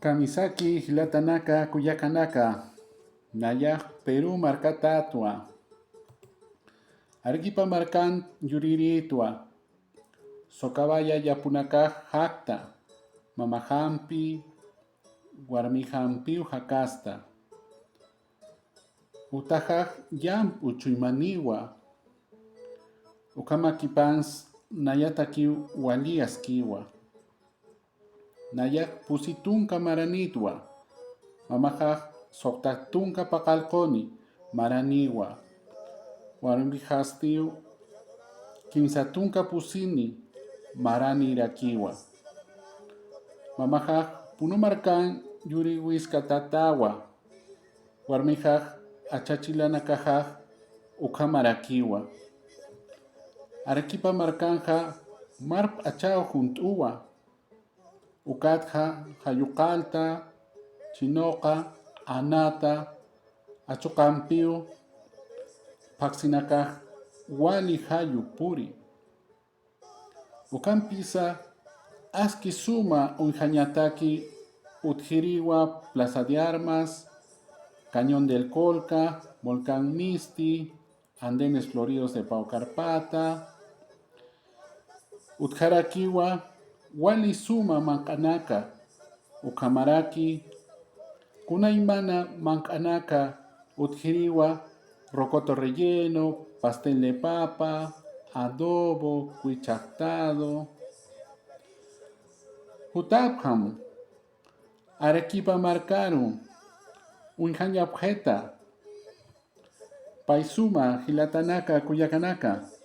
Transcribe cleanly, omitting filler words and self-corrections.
Kamisaki, Hilatanaka, Kuyakanaka, Nayak, Perú, Marcatatua, Arequipa, Marcan, Yuriritua, Socabaya, Yapunaka, Jacta, Mamahampi, Guarmihampi, Jacasta, Utajaj, Yam, Uchuimaniwa, Ukamakipans, Nayataki, Waliaskiwa, Nayak, Pusitunka, Maranitwa, Mamajaj, Soktatunka, Pakalkoni, Maraniwa, Warmihastiu, Kimsatunka Pusini, Marani Irakiwa. Mamajaj, Punumarkan, Yuri Wiskatatawa, Warmijaj, Achachilanakajaj, Ukamarakiwa. Arequipa Marcanja, Marp Achao Juntua, Ukatja, Jayucalta, Chinoca, Anata, Achucampiu, Paxinacaj, Wali Hayu Puri. Ucampisa, Aski Suma, Unjañataki, Utjiriwa, Plaza de Armas, Cañón del Colca, Volcán Misti, Andenes Floridos de Paucarpata, Utjarakiwa, Wali Suma Mancanaka, Ucamaraki, Kunaimana Mancanaka, Utjiriwa, Rocoto relleno, pastel de papa, adobo, cuichactado. Hutapham, Arequipa Marcaru, Unjanya Objeta, Paisuma, Hilatanaka, Kuyakanaka.